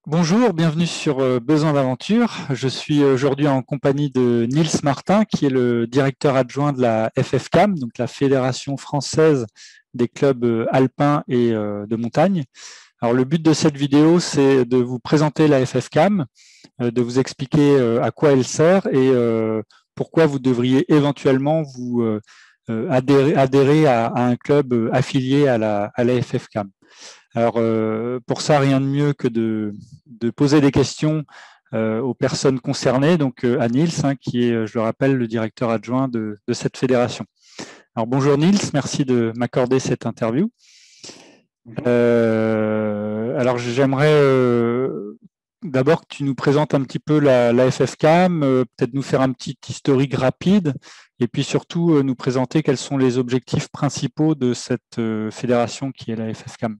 Bonjour, bienvenue sur Besoin d'aventure. Je suis aujourd'hui en compagnie de Niels Martin, qui est le directeur adjoint de la FFCAM, donc la Fédération française des clubs alpins et de montagne. Alors, le but de cette vidéo, c'est de vous présenter la FFCAM, de vous expliquer à quoi elle sert et pourquoi vous devriez éventuellement vous adhérer à un club affilié à la FFCAM. Alors, pour ça, rien de mieux que de poser des questions aux personnes concernées, donc à Niels, qui est, je le rappelle, le directeur adjoint de cette fédération. Alors, bonjour Niels, merci de m'accorder cette interview. Alors, j'aimerais d'abord que tu nous présentes un petit peu la FFCAM, peut-être nous faire un petit historique rapide, et puis surtout nous présenter quels sont les objectifs principaux de cette fédération qui est la FFCAM.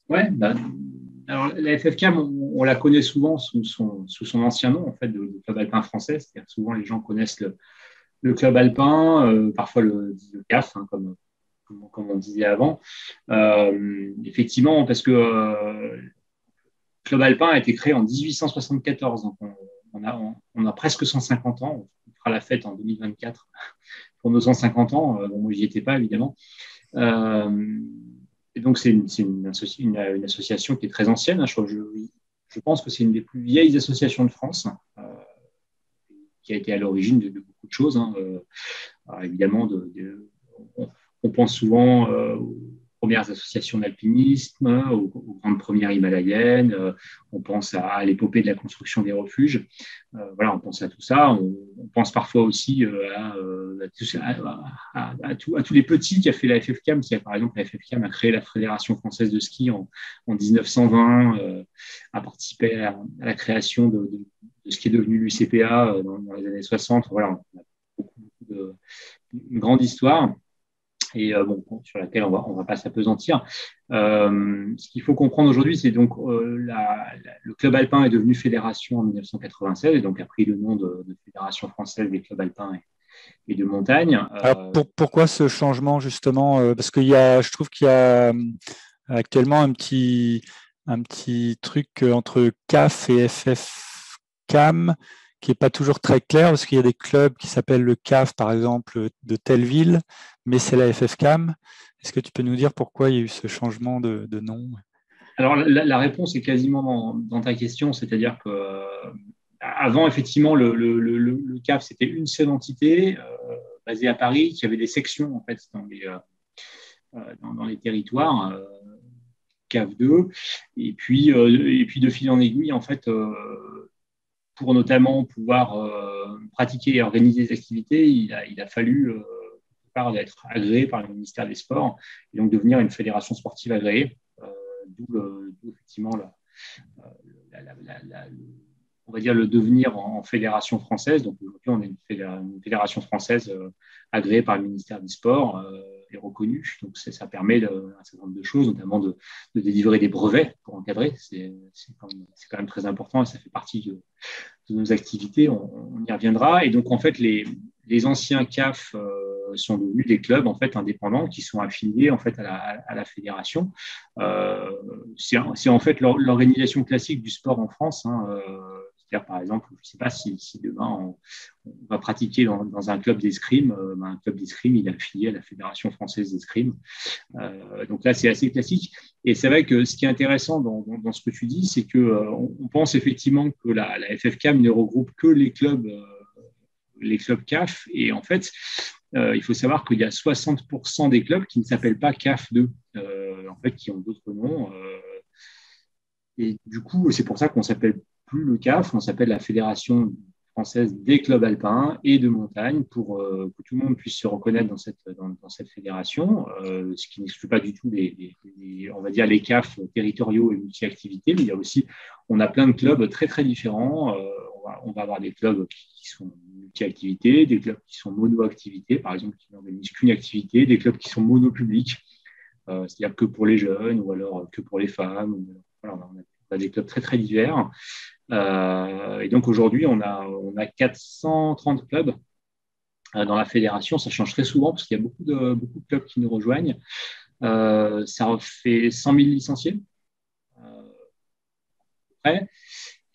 Ouais, alors la FFCAM, on la connaît souvent sous son ancien nom, en fait, de club alpin français. C'est-à-dire que souvent les gens connaissent le club alpin, parfois le CAF, hein, comme on disait avant. Effectivement, parce que le club alpin a été créé en 1874, donc on a presque 150 ans. On fera la fête en 2024 pour nos 150 ans. Bon, moi, j'y étais pas, évidemment. Euh, et donc, c'est une association qui est très ancienne, hein. Je pense que c'est une des plus vieilles associations de France, qui a été à l'origine de beaucoup de choses, hein. Alors, évidemment, on pense souvent aux premières associations d'alpinisme, aux grandes premières himalayennes, on pense à l'épopée de la construction des refuges. Voilà, on pense à tout ça. On pense parfois aussi à tous les petits qui a fait la FFCAM. Par exemple, la FFCAM a créé la Fédération française de ski en 1920, a participé à la création de ce qui est devenu l'UCPA dans les années 60. Voilà, on a une grande histoire et sur laquelle on va pas s'apesantir. Ce qu'il faut comprendre aujourd'hui, c'est donc le club alpin est devenu fédération en 1996 et donc a pris le nom de Fédération française des clubs alpins et de montagne. Alors, pourquoi ce changement justement? Parce je trouve qu'il y a actuellement un petit truc entre CAF et FFCAM qui n'est pas toujours très clair, parce qu'il y a des clubs qui s'appellent le CAF, par exemple, de telle ville, mais c'est la FFCAM. Est-ce que tu peux nous dire pourquoi il y a eu ce changement de nom? Alors, la réponse est quasiment dans ta question, c'est-à-dire que avant, effectivement, le CAF, c'était une seule entité basée à Paris qui avait des sections, en fait, dans les territoires. CAF 2. Et puis, de fil en aiguille, en fait, pour notamment pouvoir pratiquer et organiser des activités, il a fallu d'être agréé par le ministère des Sports et donc devenir une fédération sportive agréée, d'où effectivement on va dire le devenir en fédération française. Donc aujourd'hui, on est une fédération française agréée par le ministère des Sports et reconnue. Donc ça permet un certain nombre de choses, notamment de délivrer des brevets pour encadrer. C'est quand même très important et ça fait partie de nos activités. On y reviendra. Et donc en fait, les anciens CAF sont devenus des clubs en fait indépendants qui sont affiliés en fait à la fédération. C'est en fait l'organisation classique du sport en France, hein. C'est-à-dire, par exemple, je ne sais pas si demain on va pratiquer dans un club d'escrime, un club d'escrime, il est affilié à la Fédération française d'escrime. Donc là, c'est assez classique. Et c'est vrai que ce qui est intéressant dans ce que tu dis, c'est qu'on pense effectivement que la FFCAM ne regroupe que les clubs CAF. Et en fait, il faut savoir qu'il y a 60% des clubs qui ne s'appellent pas CAF 2, en fait, qui ont d'autres noms. Et du coup, c'est pour ça qu'on s'appelle plus le CAF, on s'appelle la Fédération française des clubs alpins et de montagne pour que tout le monde puisse se reconnaître dans cette fédération, ce qui n'exclut pas du tout on va dire les CAF territoriaux et multi-activités, mais il y a aussi, on a plein de clubs très très différents. On va avoir des clubs qui sont multi-activités, des clubs qui sont mono-activités, par exemple qui n'organisent qu'une activité, des clubs qui sont mono-publics, c'est-à-dire que pour les jeunes ou alors que pour les femmes. Voilà, on a des clubs très très divers. Et donc aujourd'hui, on a 430 clubs dans la fédération. Ça change très souvent parce qu'il y a beaucoup de clubs qui nous rejoignent. Ça fait 100 000 licenciés. après.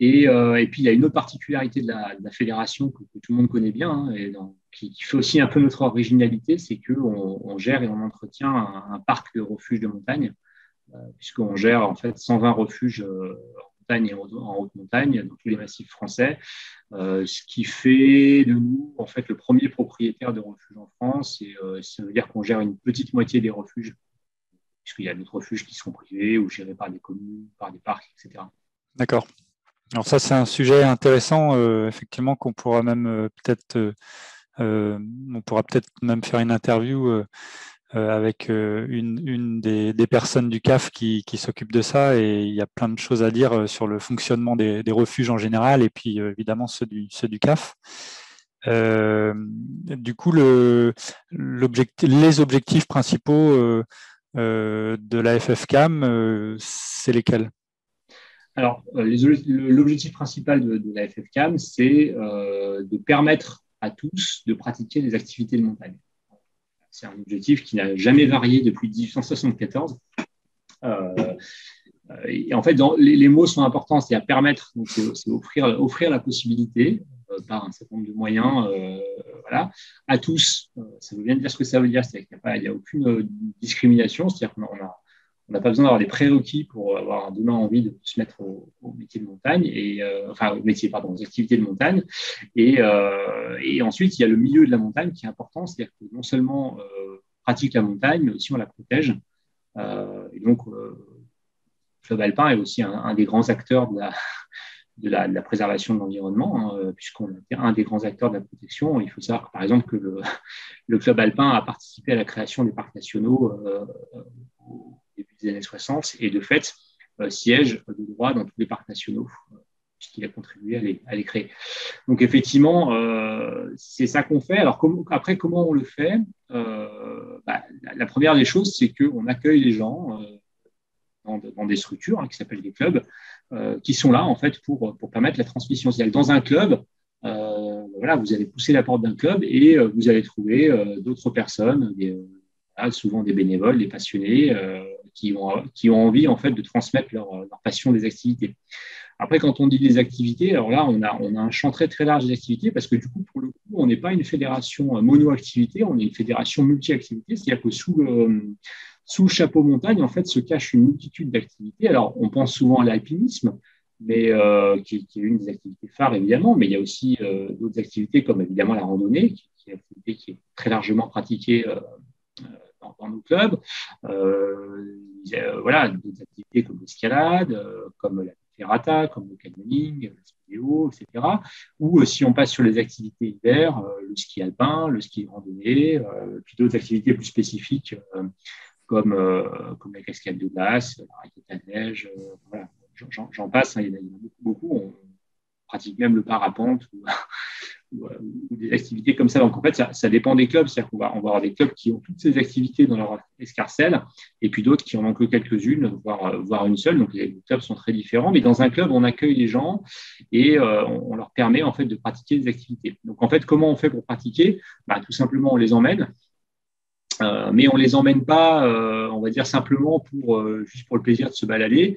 Et puis, il y a une autre particularité de la fédération que tout le monde connaît bien, hein, qui fait aussi un peu notre originalité, c'est qu'on gère et on entretient un parc de refuges de montagne, puisqu'on gère en fait 120 refuges en montagne et en haute montagne, dans tous les massifs français, ce qui fait de nous en fait le premier propriétaire de refuges en France. Et ça veut dire qu'on gère une petite moitié des refuges, puisqu'il y a d'autres refuges qui sont privés ou gérés par des communes, par des parcs, etc. D'accord. Alors ça, c'est un sujet intéressant, effectivement, qu'on pourra même on pourra peut-être même faire une interview avec une des personnes du CAF qui s'occupe de ça, et il y a plein de choses à dire sur le fonctionnement des refuges en général, et puis évidemment ceux du CAF. Du coup, les objectifs principaux de la FFCAM, c'est lesquels? Alors, l'objectif principal de la FFCAM, c'est de permettre à tous de pratiquer des activités de montagne. C'est un objectif qui n'a jamais varié depuis 1874. Et en fait, les mots sont importants, c'est-à-dire permettre, donc c'est offrir la possibilité par un certain nombre de moyens voilà, à tous. Ça veut bien dire ce que ça veut dire, c'est-à-dire qu'il n'y a aucune discrimination, c'est-à-dire qu'on on n'a pas besoin d'avoir des prérequis pour avoir demain envie de se mettre au métier de montagne, enfin au métier, pardon, aux activités de montagne. Et ensuite, il y a le milieu de la montagne qui est important, c'est-à-dire que non seulement on pratique la montagne, mais aussi on la protège. Et donc, Club Alpin est aussi un des grands acteurs de la préservation de l'environnement, hein, puisqu'on est un des grands acteurs de la protection. Il faut savoir, par exemple, que le Club Alpin a participé à la création des parcs nationaux au début des années 60 et de fait siège de droit dans tous les parcs nationaux, puisqu'il a contribué à les créer. Donc effectivement, c'est ça qu'on fait. Alors après, comment on le fait? La première des choses, c'est qu'on accueille les gens dans des structures qui s'appellent des clubs, qui sont là en fait pour permettre la transmission. C'est-à-dire que dans un club, voilà, vous allez pousser la porte d'un club et vous allez trouver d'autres personnes, souvent des bénévoles, des passionnés, qui ont envie en fait de transmettre leur passion des activités. Après, quand on dit des activités, alors là, on a un champ très très large des activités, parce que du coup, pour le coup, on n'est pas une fédération mono-activité, on est une fédération multi-activité, c'est-à-dire que sous le chapeau montagne, en fait, se cache une multitude d'activités. Alors, on pense souvent à l'alpinisme, mais qui est une des activités phares, évidemment, mais il y a aussi d'autres activités, comme évidemment la randonnée, qui est une activité qui est très largement pratiquée dans nos clubs. Voilà, d'autres activités comme l'escalade, comme la ferrata, comme le canyoning, le spéléo, etc. Ou si on passe sur les activités hiver, le ski alpin, le ski de randonnée, puis d'autres activités plus spécifiques comme la cascade de glace, la raquette à neige, voilà. J'en passe, hein, il y en a beaucoup. On pratique même le parapente ou des activités comme ça. Donc, en fait, ça dépend des clubs. C'est-à-dire qu'on va avoir des clubs qui ont toutes ces activités dans leur escarcelle et puis d'autres qui en ont que quelques-unes, voire une seule. Donc, les clubs sont très différents. Mais dans un club, on accueille les gens et on leur permet, en fait, de pratiquer des activités. Donc, en fait, comment on fait pour pratiquer? Tout simplement, on les emmène. Mais on ne les emmène pas, on va dire, simplement juste pour le plaisir de se balader.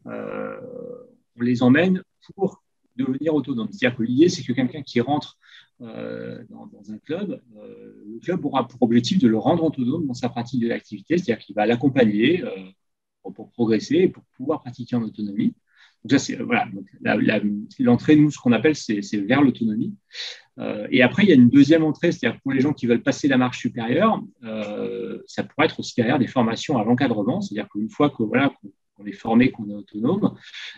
On les emmène pour devenir autonome. C'est-à-dire que l'idée, c'est que quelqu'un qui rentre dans un club, le club aura pour objectif de le rendre autonome dans sa pratique de l'activité, c'est-à-dire qu'il va l'accompagner pour progresser et pour pouvoir pratiquer en autonomie. Donc ça, c'est voilà. Donc, l'entrée, nous, ce qu'on appelle, c'est vers l'autonomie. Et après, il y a une deuxième entrée, c'est-à-dire pour les gens qui veulent passer la marche supérieure, ça pourrait être aussi derrière des formations à l'encadrement, c'est-à-dire qu'une fois qu'on est formé, qu'on est autonome,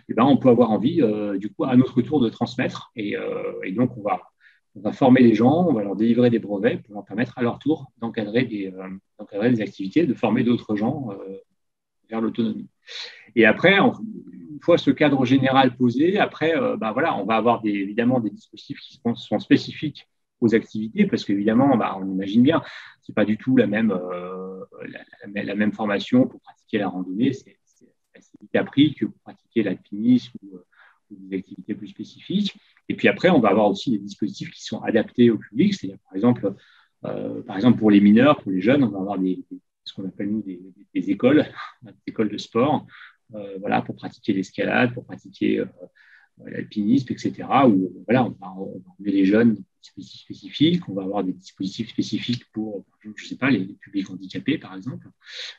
eh ben, on peut avoir envie, du coup, à notre tour de transmettre. Et donc, on va former les gens, on va leur délivrer des brevets pour leur permettre à leur tour d'encadrer des activités, de former d'autres gens vers l'autonomie. Et après, une fois ce cadre général posé, après, voilà, on va avoir évidemment des dispositifs qui sont spécifiques aux activités, parce qu'évidemment, on imagine bien, c'est pas du tout la même formation pour pratiquer la randonnée. C'est assez vite appris que pour pratiquer l'alpinisme ou des activités plus spécifiques. Et puis après, on va avoir aussi des dispositifs qui sont adaptés au public, c'est-à-dire par exemple pour les mineurs, pour les jeunes, on va avoir ce qu'on appelle nous des écoles de sport, voilà, pour pratiquer l'escalade, pour pratiquer l'alpinisme, etc. Où voilà, on va emmener les jeunes dans des dispositifs spécifiques, on va avoir des dispositifs spécifiques pour, je sais pas, les publics handicapés, par exemple.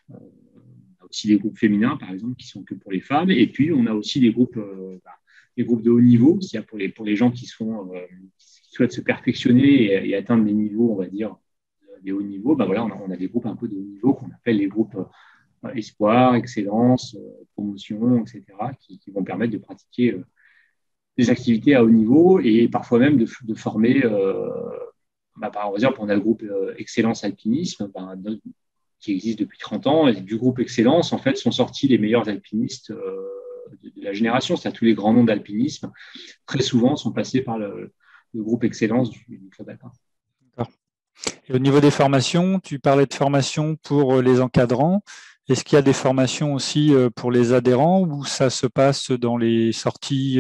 On a aussi des groupes féminins, par exemple, qui sont que pour les femmes. Et puis, on a aussi des groupes de haut niveau, c'est-à-dire pour les gens qui souhaitent se perfectionner et atteindre des niveaux, on va dire, des hauts niveaux. Voilà, on a des groupes un peu de haut niveau qu'on appelle les groupes espoir, excellence, promotion, etc., qui vont permettre de pratiquer des activités à haut niveau et parfois même de former, par exemple, on a le groupe Excellence Alpinisme, qui existe depuis 30 ans, et du groupe Excellence, en fait, sont sortis les meilleurs alpinistes de la génération, c'est-à-dire tous les grands noms d'alpinisme, très souvent sont passés par le groupe Excellence du Club Alpin. D'accord. Et au niveau des formations, tu parlais de formation pour les encadrants. Est-ce qu'il y a des formations aussi pour les adhérents ou ça se passe dans les sorties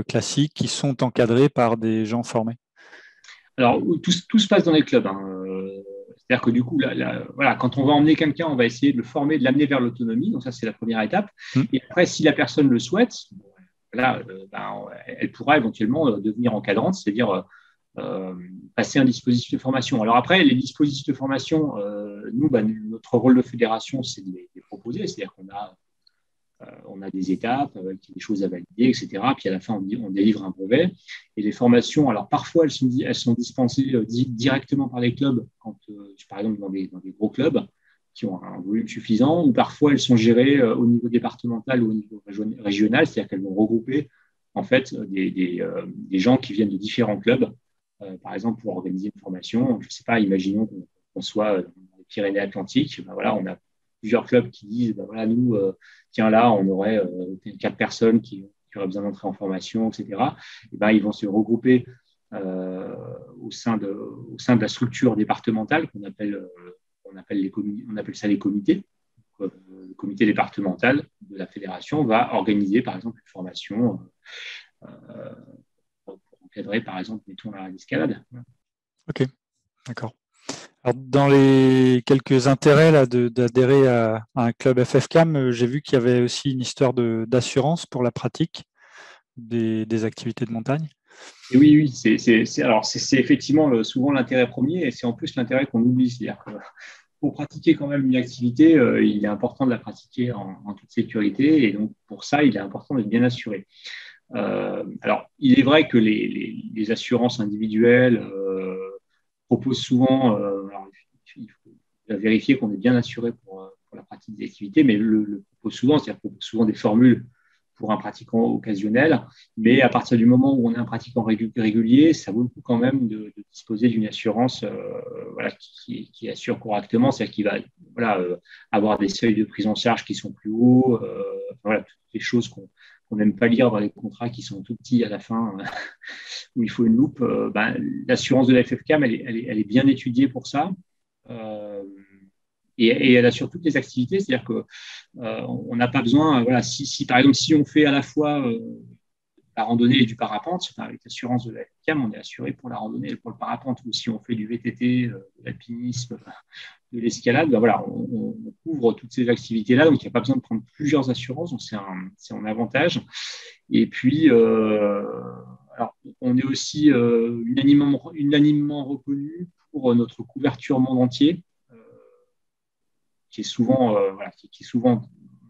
classiques qui sont encadrées par des gens formés? Alors, tout se passe dans les clubs. C'est-à-dire que du coup, voilà, quand on va emmener quelqu'un, on va essayer de le former, de l'amener vers l'autonomie. Donc ça, c'est la première étape. Et après, si la personne le souhaite, là, elle pourra éventuellement devenir encadrante, c'est-à-dire passer un dispositif de formation. Alors après, les dispositifs de formation, nous, notre rôle de fédération, c'est de les proposer. C'est-à-dire on a des étapes, des choses à valider, etc. Puis à la fin, on délivre un brevet. Et les formations, alors parfois, elles sont dispensées directement par les clubs, par exemple dans des gros clubs qui ont un volume suffisant, ou parfois elles sont gérées au niveau départemental ou au niveau régional, c'est-à-dire qu'elles vont regrouper en fait des gens qui viennent de différents clubs, par exemple pour organiser une formation. Je ne sais pas, imaginons qu'on soit dans les Pyrénées-Atlantiques, voilà, on a plusieurs clubs qui disent, voilà, nous, tiens, là, on aurait 4 personnes qui auraient besoin d'entrer en formation, etc. Et ils vont se regrouper au sein de la structure départementale qu'on appelle, on appelle ça les comités. Donc, le comité départemental de la fédération va organiser, par exemple, une formation pour encadrer, par exemple, mettons l'escalade. Ok, d'accord. Alors, dans les quelques intérêts là, d'adhérer à un club FFCAM, j'ai vu qu'il y avait aussi une histoire d'assurance pour la pratique des activités de montagne. Et oui, c'est effectivement souvent l'intérêt premier et c'est en plus l'intérêt qu'on oublie. C'est-à-dire que pour pratiquer quand même une activité, il est important de la pratiquer en toute sécurité et donc pour ça, il est important d'être bien assuré. Alors, il est vrai que les assurances individuelles proposent souvent, alors, il faut vérifier qu'on est bien assuré pour la pratique des activités, mais le propose souvent, c'est-à-dire propose souvent des formules pour un pratiquant occasionnel, mais à partir du moment où on est un pratiquant régulier, ça vaut le coup quand même de disposer d'une assurance voilà, qui assure correctement, c'est-à-dire qu'il va avoir des seuils de prise en charge qui sont plus hauts, voilà, toutes les choses qu'on n'aime pas lire dans les contrats qui sont tout petits à la fin, où il faut une loupe. L'assurance de la FFCAM, elle est bien étudiée pour ça. Et elle assure toutes les activités, c'est-à-dire qu'on n'a pas besoin, voilà, si par exemple, si on fait à la fois la randonnée et du parapente, avec l'assurance de la FFCAM, on est assuré pour la randonnée et pour le parapente, ou si on fait du VTT, de l'alpinisme, de l'escalade, voilà, on couvre toutes ces activités-là, donc il n'y a pas besoin de prendre plusieurs assurances, donc c'est un avantage. Et puis, alors, on est aussi unanimement reconnu pour notre couverture monde entier, qui est souvent, qui est souvent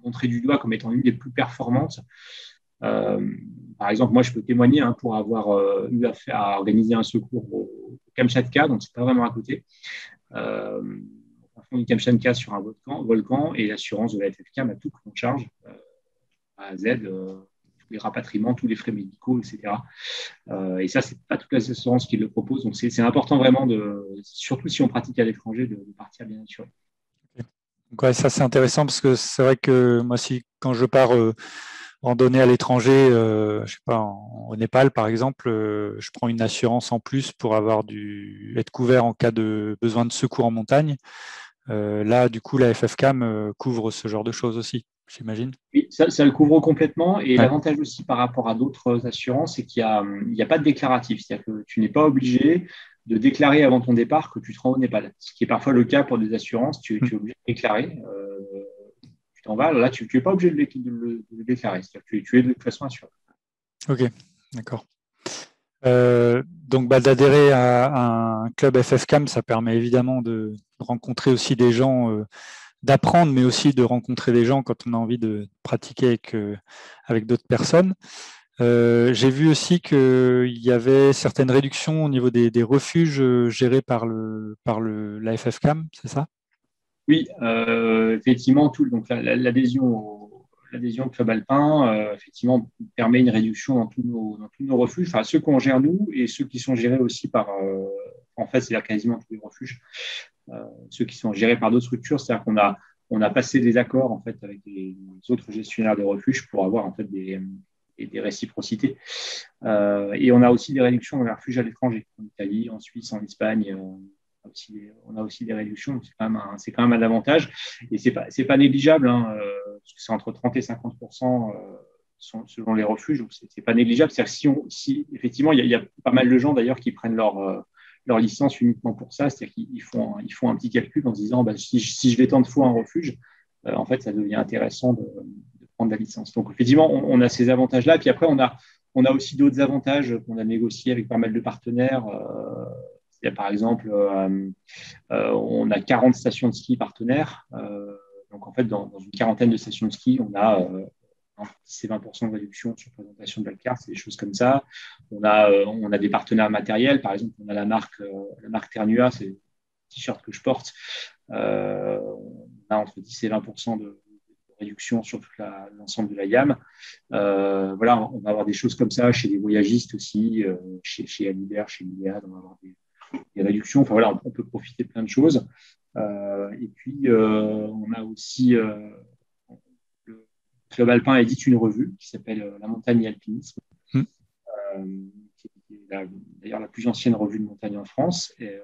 montrée du doigt comme étant l'une des plus performantes. Par exemple, moi, je peux témoigner pour avoir eu à organiser un secours au Kamchatka, donc c'est pas vraiment à côté. Au fond du Kamchatka sur un volcan et l'assurance de la FFCAM a tout pris en charge, A à Z, tous les rapatriements, tous les frais médicaux, etc. Et ça, c'est pas toutes les assurances qui le proposent. Donc, c'est important vraiment, surtout si on pratique à l'étranger, de partir bien assuré. Donc, ouais, ça, c'est intéressant parce que c'est vrai que moi, quand je pars randonner à l'étranger, je sais pas, au Népal, par exemple, je prends une assurance en plus pour être couvert en cas de besoin de secours en montagne. Là, du coup, la FFCAM couvre ce genre de choses aussi, j'imagine. Oui, ça le couvre complètement. Et Ouais. l'avantage aussi par rapport à d'autres assurances, c'est qu'il n'y a pas de déclaratif. C'est-à-dire que tu n'es pas obligé de déclarer avant ton départ que tu te rends au Népal. Ce qui est parfois le cas pour des assurances. Tu es obligé de déclarer. t'en vas. Là, tu n'es pas obligé de le déclarer. C'est-à-dire que tu es de toute façon assuré. Ok, d'accord. Donc, d'adhérer à un club FFCAM, ça permet évidemment de rencontrer aussi des gens, d'apprendre, mais aussi de rencontrer des gens quand on a envie de pratiquer avec d'autres personnes. J'ai vu aussi qu'il y avait certaines réductions au niveau des refuges gérés par la FFCAM, c'est ça? Oui, effectivement, donc l'adhésion au Club Alpin, effectivement, permet une réduction dans tous nos refuges, enfin ceux qu'on gère nous et ceux qui sont gérés aussi par, en fait, c'est-à-dire quasiment tous les refuges, ceux qui sont gérés par d'autres structures, c'est-à-dire on a passé des accords en fait avec les autres gestionnaires de refuges pour avoir en fait des réciprocités. Et on a aussi des réductions dans les refuges à l'étranger, en Italie, en Suisse, en Espagne. On a aussi des réductions, c'est quand même un avantage. Et c'est pas négligeable, hein, parce que c'est entre 30 et 50% selon les refuges, donc c'est pas négligeable. C'est-à-dire que si effectivement, il y a pas mal de gens d'ailleurs qui prennent leur licence uniquement pour ça, c'est-à-dire qu'ils font un petit calcul en se disant si je vais tant de fois un refuge, en fait, ça devient intéressant de prendre la licence. Donc, effectivement, on a ces avantages-là. Puis après, on a aussi d'autres avantages qu'on a négociés avec pas mal de partenaires. Par exemple, on a 40 stations de ski partenaires. Donc, en fait, dans une quarantaine de stations de ski, on a 10 et 20% de réduction sur présentation de carte, c'est des choses comme ça. On a des partenaires matériels. Par exemple, on a la marque Ternua, c'est le t-shirt que je porte. On a entre 10 et 20% de réduction sur tout l'ensemble de la gamme. Voilà, on va avoir des choses comme ça chez les voyagistes aussi, chez Alibert, chez Iliad, on va avoir des réductions. Enfin voilà, on peut profiter de plein de choses. Et puis, on a aussi le Club Alpin édite une revue qui s'appelle La Montagne et Alpinisme, qui est d'ailleurs la plus ancienne revue de montagne en France, et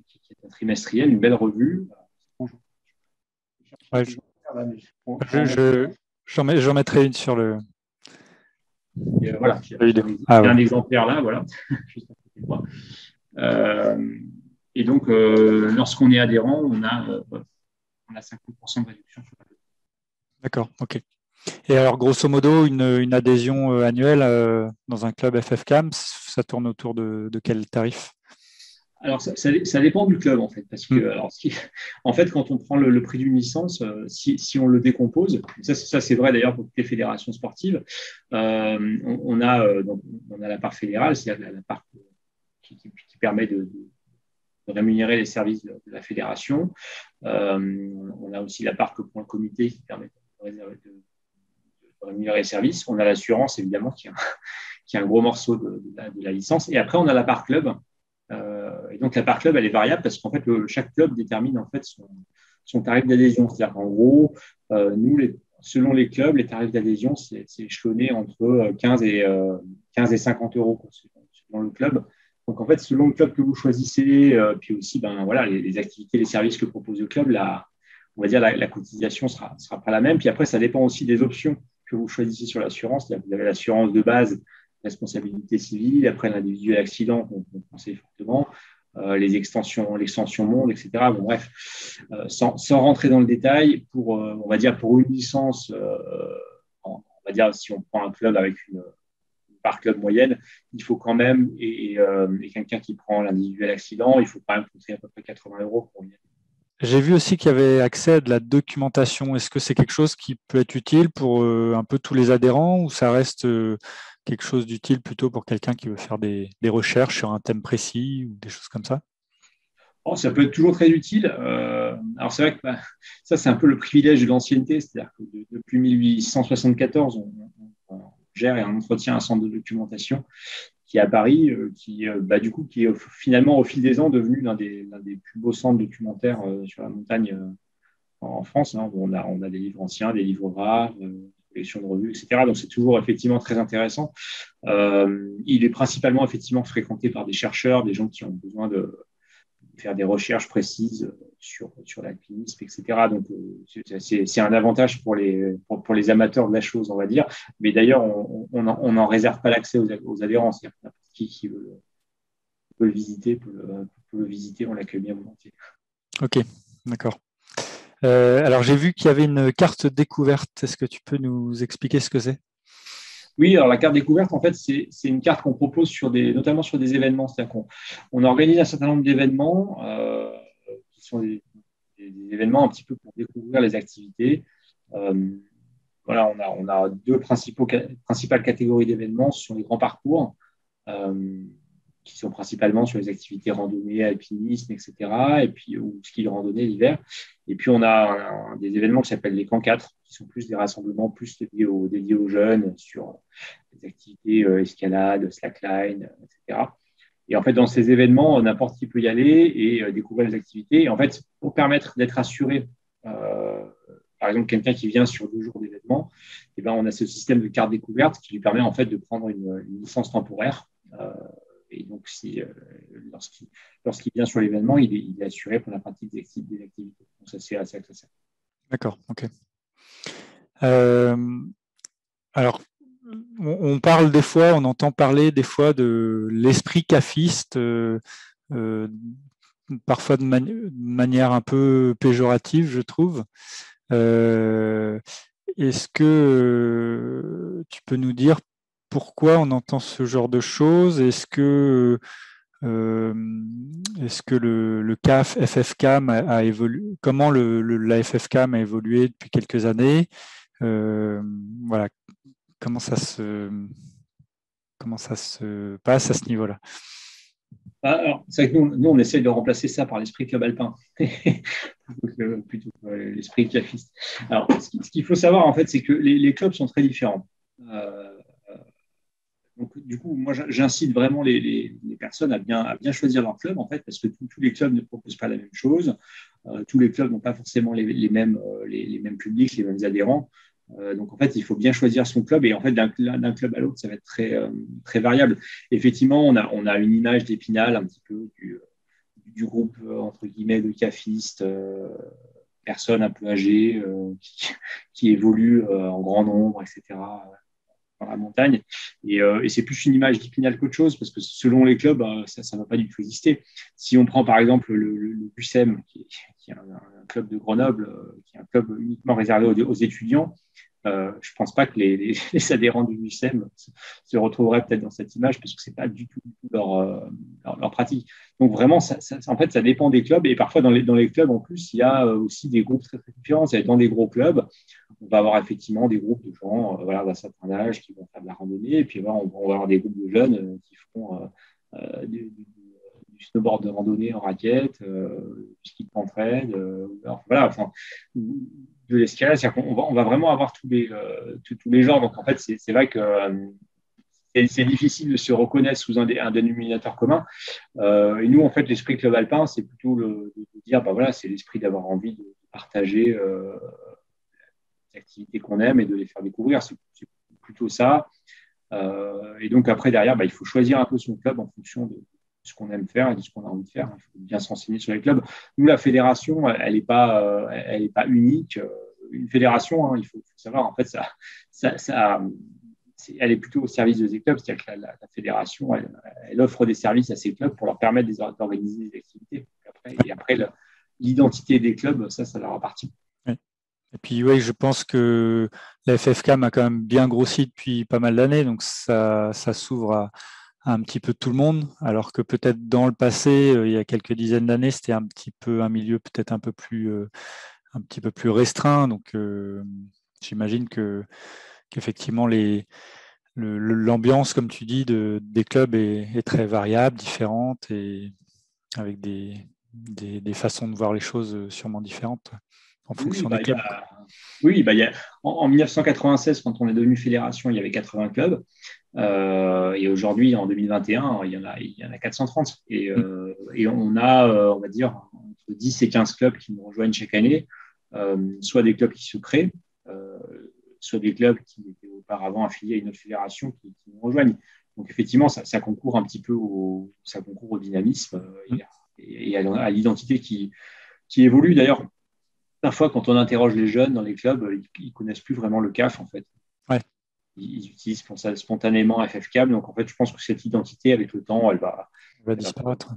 qui est un trimestriel, une belle revue. Ouais, j'en mettrai une sur le. Voilà, j'ai Ah, ouais. un exemplaire là, voilà, juste à côté de moi. Et donc, lorsqu'on est adhérent, on a 50% de réduction sur la revue. D'accord, ok. Et alors, grosso modo, une adhésion annuelle dans un club FFCAM, ça tourne autour de quel tarif? Alors, ça dépend du club, en fait, parce que, en fait, quand on prend le prix d'une licence, si on le décompose, ça c'est vrai d'ailleurs pour toutes les fédérations sportives, on a la part fédérale, c'est-à-dire la part qui permet de rémunérer les services de la fédération. On a aussi la part que prend le comité qui permet de rémunérer les services. On a l'assurance, évidemment, qui est un gros morceau de la licence. Et après, on a la part club. Et donc, la part club, elle est variable parce qu'en fait, chaque club détermine en fait son tarif d'adhésion. C'est-à-dire qu'en gros, nous, selon les clubs, les tarifs d'adhésion, c'est échelonné entre 15 et 50 euros selon le club. Donc, en fait, selon le club que vous choisissez, puis aussi voilà, les activités, les services que propose le club, on va dire la cotisation sera pas la même. Puis après, ça dépend aussi des options que vous choisissez sur l'assurance. Vous avez l'assurance de base, responsabilité civile, après l'individuel accident qu'on conseille fortement, l'extension monde, etc. Bon, bref, sans rentrer dans le détail, on va dire pour une licence, on va dire si on prend un club avec une part club moyenne, il faut quand même, et quelqu'un qui prend l'individuel accident, il faut quand même compter à peu près 80 euros pour y aller. J'ai vu aussi qu'il y avait accès à de la documentation. Est-ce que c'est quelque chose qui peut être utile pour un peu tous les adhérents ou ça reste quelque chose d'utile plutôt pour quelqu'un qui veut faire des recherches sur un thème précis ou des choses comme ça? Oh, ça peut être toujours très utile. Alors c'est vrai que ça, c'est un peu le privilège de l'ancienneté, c'est-à-dire que depuis 1874, on gère et on entretient un centre de documentation qui est à Paris, qui est finalement au fil des ans devenu l'un des plus beaux centres documentaires sur la montagne en France. Hein. On a des livres anciens, des livres rares, des collections de revues, etc. Donc c'est toujours effectivement très intéressant. Il est principalement effectivement fréquenté par des chercheurs, des gens qui ont besoin de faire des recherches précises sur l'alpinisme, etc. Donc, c'est un avantage pour les amateurs de la chose, on va dire. Mais d'ailleurs, on n'en réserve pas l'accès aux adhérents. C'est-à-dire que n'importe qui peut le visiter, on l'accueille bien volontiers. Ok, d'accord. Alors, j'ai vu qu'il y avait une carte découverte. Est-ce que tu peux nous expliquer ce que c'est? Oui, alors la carte découverte, en fait, c'est une carte qu'on propose notamment sur des événements. C'est-à-dire qu'on organise un certain nombre d'événements qui sont des événements un petit peu pour découvrir les activités. Euh, voilà, on a deux principales catégories d'événements. Ce sont les grands parcours, euh, qui sont principalement sur les activités randonnée, alpinisme, etc. Et puis, ou ski de randonnée l'hiver. Et puis, on a des événements qui s'appellent les camps 4, qui sont plus des rassemblements plus dédiés aux jeunes sur des activités escalade, slackline, etc. Et en fait, dans ces événements, n'importe qui peut y aller et découvrir les activités. Et en fait, pour permettre d'être assuré, euh, par exemple, quelqu'un qui vient sur 2 jours d'événement, eh ben, on a ce système de carte découverte qui lui permet en fait de prendre une licence temporaire. Et donc, lorsqu'il vient sur l'événement, il est assuré pour la pratique des activités. Donc, ça, c'est assez accessible. D'accord, ok. Euh, alors, on parle des fois, on entend parler des fois de l'esprit cafiste, euh, parfois de manière un peu péjorative, je trouve. Est-ce que tu peux nous dire pourquoi on entend ce genre de choses? Euh, est-ce que le CAF, FFCAM a évolué? Comment la FFCAM a évolué depuis quelques années? Voilà, comment ça se, comment ça se passe à ce niveau-là? Alors, c'est vrai que nous, on essaye de remplacer ça par l'esprit club alpin, plutôt que l'esprit cafiste. Alors, ce qu'il faut savoir, en fait, c'est que les clubs sont très différents. Euh, donc, du coup, moi, j'incite vraiment les personnes à bien choisir leur club, en fait, parce que tous les clubs ne proposent pas la même chose. Tous les clubs n'ont pas forcément les mêmes publics, les mêmes adhérents. Donc, en fait, il faut bien choisir son club. Et en fait, d'un club à l'autre, ça va être très variable. Effectivement, on a une image d'Épinal un petit peu du groupe, entre guillemets, de cafistes, personnes un peu âgées qui évoluent en grand nombre, etc., dans la montagne. Et c'est plus une image d'Épinal qu'autre chose, parce que selon les clubs, ça ne va pas du tout exister. Si on prend par exemple le QCM, qui est un club de Grenoble, qui est un club uniquement réservé aux étudiants, je ne pense pas que les adhérents du UCM se retrouveraient peut-être dans cette image parce que ce n'est pas du tout leur pratique. Donc vraiment, en fait, ça dépend des clubs et parfois dans les clubs, en plus, il y a aussi des groupes très différents. Dans des gros clubs, on va avoir effectivement des groupes de gens voilà, d'un certain âge qui vont faire de la randonnée et puis voilà, on va avoir des groupes de jeunes qui font du snowboard de randonnée en raquette, du ski de pentraide, voilà, enfin, de l'escalade, c'est-à-dire on va vraiment avoir tous les genres. Donc en fait, c'est vrai que c'est difficile de se reconnaître sous un dénominateur commun. Et nous, en fait, l'esprit club alpin, c'est plutôt de dire, bah voilà, c'est l'esprit d'avoir envie de partager les activités qu'on aime et de les faire découvrir. C'est plutôt ça. Et donc après, derrière, bah, il faut choisir un peu son club en fonction de ce qu'on aime faire et de ce qu'on a envie de faire. Il faut bien s'enseigner sur les clubs. Nous, la fédération, elle n'est pas unique. Une fédération, hein, il faut savoir, en fait, elle est plutôt au service de ces clubs. C'est-à-dire que la fédération, elle offre des services à ces clubs pour leur permettre d'organiser des activités. Et après l'identité des clubs, ça leur appartient. Oui. Et puis oui, je pense que la FFCAM a quand même bien grossi depuis pas mal d'années, donc ça s'ouvre à un petit peu tout le monde, alors que peut-être dans le passé, il y a quelques dizaines d'années, c'était un petit peu un milieu peut-être un petit peu plus restreint. Donc j'imagine qu'effectivement l'ambiance, comme tu dis, des clubs est très variable, différente et avec des façons de voir les choses sûrement différentes en Oui, fonction des bah, clubs. en 1996, quand on est devenu fédération, il y avait 80 clubs. Et aujourd'hui, en 2021, il y en a 430. Et on a, on va dire, entre 10 et 15 clubs qui nous rejoignent chaque année, soit des clubs qui se créent, euh, soit des clubs qui étaient auparavant affiliés à une autre fédération qui nous rejoignent. Donc effectivement, ça concourt un petit peu ça concourt au dynamisme et à l'identité qui évolue. D'ailleurs, parfois, quand on interroge les jeunes dans les clubs, ils ne connaissent plus vraiment le CAF, en fait. Ouais, Ils utilisent pour ça spontanément FFCAM. Donc, en fait, je pense que cette identité, avec le temps, il va elle va, disparaître.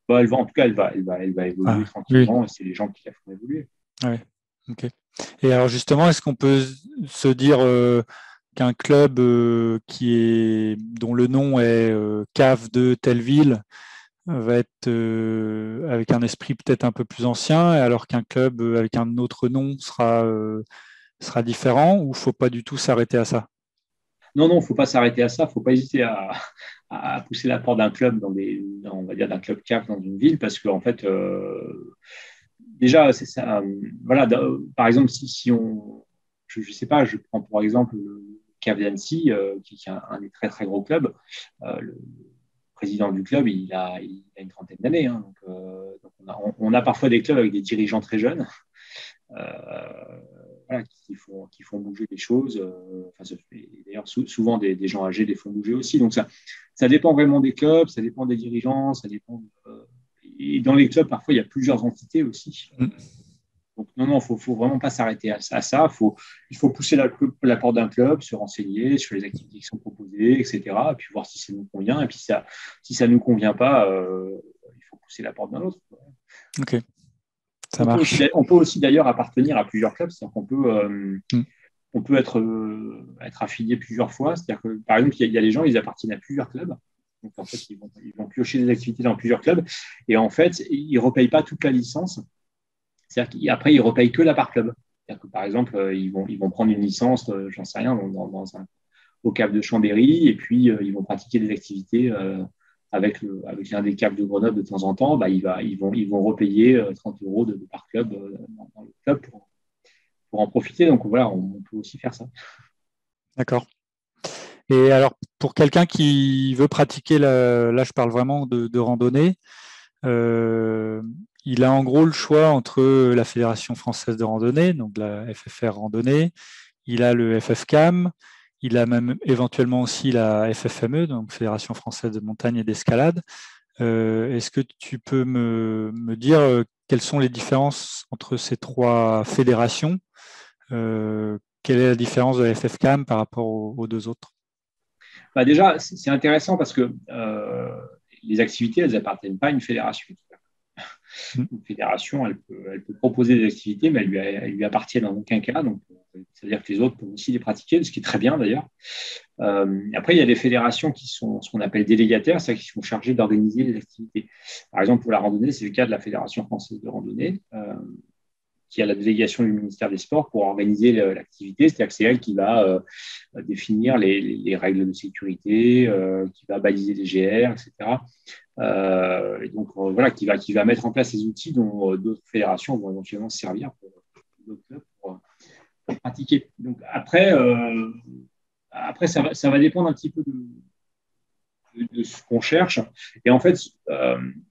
en tout cas, elle va évoluer Ah, oui, tranquillement et c'est les gens qui la font évoluer. ouais. Ok. Et alors justement, est-ce qu'on peut se dire qu'un club dont le nom est Cave de telle ville va être avec un esprit peut-être un peu plus ancien, alors qu'un club avec un autre nom sera différent, ou faut pas du tout s'arrêter à ça? Non, non, il ne faut pas s'arrêter à ça. Il ne faut pas hésiter à pousser la porte d'un club on va dire d'un club CAF dans une ville, parce qu'en fait, déjà, c'est ça. Voilà, par exemple, si on, je ne sais pas, je prends pour exemple le CAF d'Annecy, qui est un des très très gros clubs. Le président du club, il a une trentaine d'années. Hein, donc on a parfois des clubs avec des dirigeants très jeunes. Voilà, qui font bouger des choses. D'ailleurs, souvent, des gens âgés les font bouger aussi. Donc, ça dépend vraiment des clubs, ça dépend des dirigeants, ça dépend. Et dans les clubs, parfois, il y a plusieurs entités aussi. Donc, non, non, faut vraiment pas s'arrêter à ça. Il faut pousser la porte d'un club, se renseigner sur les activités qui sont proposées, etc. Et puis voir si ça nous convient. Et puis, si ça nous convient pas, il faut pousser la porte d'un autre. Ok, ça marche. On peut aussi d'ailleurs appartenir à plusieurs clubs, c'est-à-dire qu'on peut, on peut être affilié plusieurs fois. C'est-à-dire que, par exemple, il y a des gens, ils appartiennent à plusieurs clubs. Donc, en fait, ils vont piocher des activités dans plusieurs clubs. Et en fait, ils ne repayent pas toute la licence. C'est-à-dire qu'après, ils ne repayent que la part club. C'est-à-dire que, par exemple, ils vont prendre une licence, j'en sais rien, au CAF de Chambéry, et puis ils vont pratiquer des activités avec l'un des CAF de Grenoble de temps en temps. Bah, ils vont repayer 30 euros de par club dans le club pour en profiter. Donc voilà, on peut aussi faire ça. D'accord. Et alors, pour quelqu'un qui veut pratiquer, là je parle vraiment de randonnée, euh, il a en gros le choix entre la Fédération française de randonnée, donc la FFR randonnée, il a le FFCAM, il a même éventuellement aussi la FFME, donc Fédération française de montagne et d'escalade. Est-ce que tu peux me dire quelles sont les différences entre ces trois fédérations? Quelle est la différence de la FFCAM par rapport aux deux autres? Bah déjà, c'est intéressant parce que les activités, elles n'appartiennent pas à une fédération. Une fédération, elle peut proposer des activités, mais elles lui appartiennent en aucun cas. Donc, c'est-à-dire que les autres peuvent aussi les pratiquer, ce qui est très bien d'ailleurs. Après, il y a des fédérations qui sont ce qu'on appelle délégataires, c'est-à-dire qui sont chargées d'organiser les activités. Par exemple, pour la randonnée, c'est le cas de la Fédération française de randonnée, qui a la délégation du ministère des Sports pour organiser l'activité. C'est-à-dire que c'est elle qui va définir les règles de sécurité, qui va baliser les GR, etc. Et donc, voilà, qui va mettre en place ces outils dont d'autres fédérations vont éventuellement se servir pour d'autres clubs pour pratiquer. Donc, après ça va dépendre un petit peu de ce qu'on cherche. Et en fait,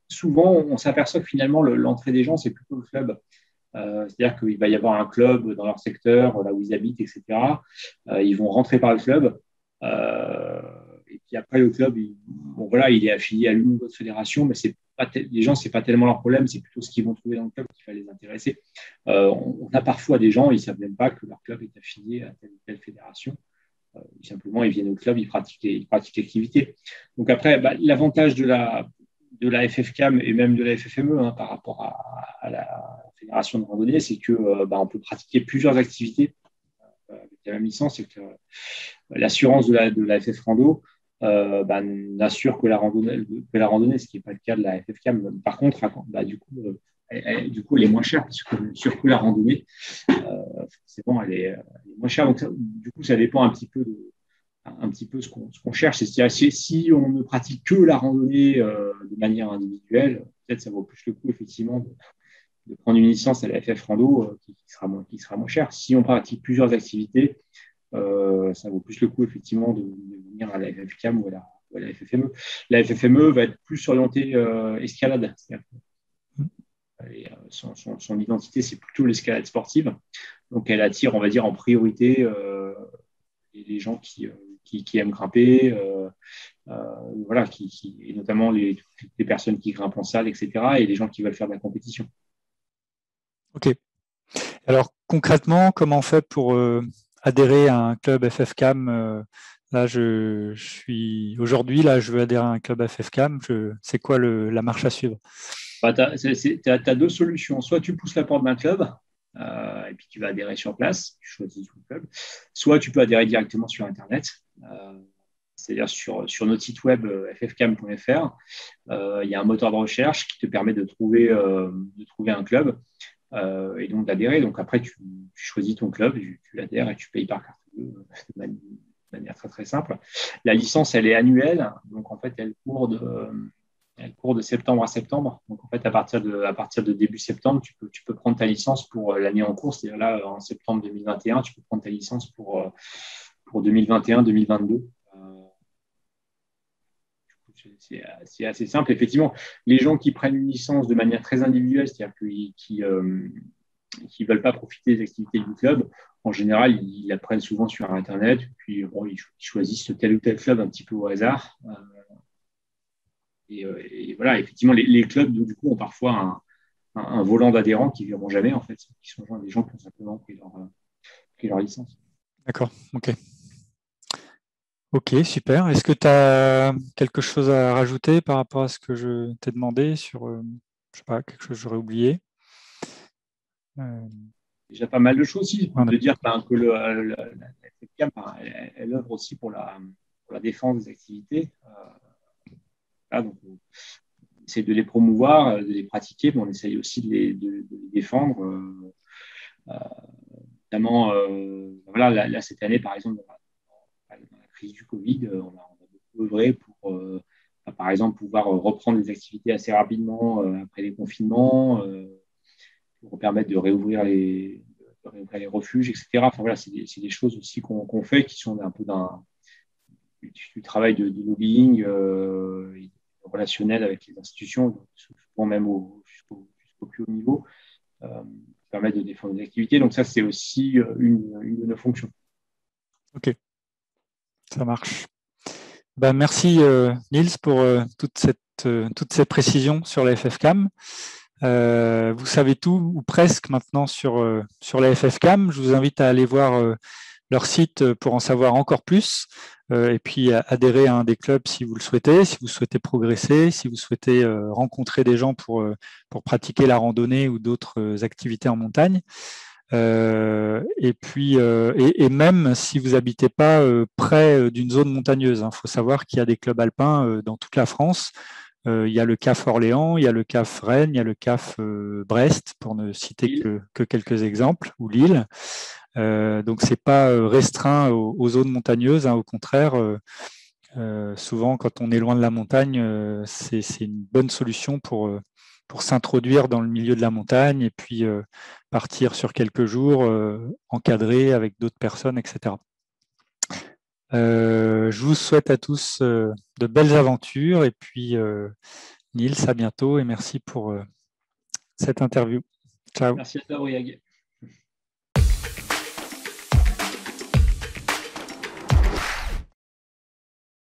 souvent, on s'aperçoit que finalement, l'entrée des gens, c'est plutôt le club. C'est-à-dire qu'il va y avoir un club dans leur secteur, là où ils habitent, etc. Ils vont rentrer par le club. Et puis après, le club, bon, voilà, il est affilié à l'une ou l'autre fédération, mais les gens, ce n'est pas tellement leur problème, c'est plutôt ce qu'ils vont trouver dans le club qui va les intéresser. On a parfois des gens, ils ne savent même pas que leur club est affilié à telle ou telle fédération. Simplement, ils viennent au club, ils pratiquent l'activité. Donc après, bah, l'avantage de la FFCAM et même de la FFME par rapport à la fédération de randonnée, c'est que bah, on peut pratiquer plusieurs activités avec la même licence. C'est que l'assurance de la FF Rando bah, n'assure que la randonnée, ce qui n'est pas le cas de la FFCAM. Par contre, bah, du coup, elle est moins chère parce que sur que la randonnée, forcément, elle est moins chère. Donc, du coup, ça dépend un petit peu ce qu'on cherche. C'est-à-dire, si on ne pratique que la randonnée de manière individuelle, peut-être ça vaut plus le coup, effectivement, de prendre une licence à la FF Rando qui sera moins chère. Si on pratique plusieurs activités, ça vaut plus le coup, effectivement, de venir à la FFCAM ou à la FFME. La FFME va être plus orientée escalade. Son identité, c'est plutôt l'escalade sportive. Donc, elle attire, on va dire, en priorité les gens qui aiment grimper, voilà, et notamment les personnes qui grimpent en salle, etc., et les gens qui veulent faire de la compétition. Ok. Alors concrètement, comment on fait pour adhérer à un club FFCAM? Là, je suis aujourd'hui, là, je veux adhérer à un club FFCAM. C'est quoi la marche à suivre? Bah, tu as deux solutions. Soit tu pousses la porte d'un club, et puis tu vas adhérer sur place, tu choisis ton club. Soit tu peux adhérer directement sur Internet, c'est-à-dire sur notre site web ffcam.fr. Il y a un moteur de recherche qui te permet de trouver un club et donc d'adhérer. Donc après, tu choisis ton club, tu adhères et tu payes par carte bleue de manière très très simple. La licence, elle est annuelle, donc en fait, elle court de septembre à septembre. Donc en fait, à partir de début septembre, tu peux prendre ta licence pour l'année en cours. C'est-à-dire là, en septembre 2021, tu peux prendre ta licence pour 2021-2022. C'est assez simple. Effectivement, les gens qui prennent une licence de manière très individuelle, c'est-à-dire qui ne veulent pas profiter des activités du club, en général, ils la prennent souvent sur Internet, puis bon, ils choisissent tel ou tel club un petit peu au hasard. Et voilà, effectivement, les clubs, du coup, ont parfois un volant d'adhérents qui ne verront jamais, en fait, qui sont des gens qui ont simplement pris leur licence. D'accord, ok. Ok, super. Est-ce que tu as quelque chose à rajouter par rapport à ce que je t'ai demandé sur, je sais pas, quelque chose que j'aurais oublié? Déjà pas mal de choses aussi. Je peux te dire que la FFCAM, elle œuvre aussi pour la défense des activités. Donc, on essaie de les promouvoir, de les pratiquer, mais on essaye aussi de les défendre. Notamment, voilà, là, cette année, par exemple, dans la crise du Covid, on a beaucoup œuvré pour, par exemple, pouvoir reprendre les activités assez rapidement après les confinements, pour permettre de réouvrir les refuges, etc. Enfin, voilà, c'est des choses aussi qu'on fait qui sont un peu du travail de lobbying relationnel avec les institutions, souvent même jusqu'au plus haut niveau, permettre de défendre les activités. Donc ça, c'est aussi une de nos fonctions. Ok, ça marche. Ben, merci Niels pour toutes ces précisions sur la FFCAM. Vous savez tout ou presque maintenant sur la FFCAM. Je vous invite à aller voir leur site pour en savoir encore plus et puis adhérer à un des clubs si vous le souhaitez, si vous souhaitez progresser, si vous souhaitez rencontrer des gens pour pratiquer la randonnée ou d'autres activités en montagne. Et puis, et même si vous n'habitez pas près d'une zone montagneuse, il faut savoir qu'il y a des clubs alpins dans toute la France. Il y a le CAF Orléans, il y a le CAF Rennes, il y a le CAF Brest, pour ne citer que quelques exemples, ou Lille. Donc, ce n'est pas restreint aux zones montagneuses. Au contraire, souvent, quand on est loin de la montagne, c'est une bonne solution pour s'introduire dans le milieu de la montagne et puis partir sur quelques jours encadrés avec d'autres personnes, etc. Je vous souhaite à tous de belles aventures et puis Niels, à bientôt et merci pour cette interview. Ciao. Merci à toi, Briag.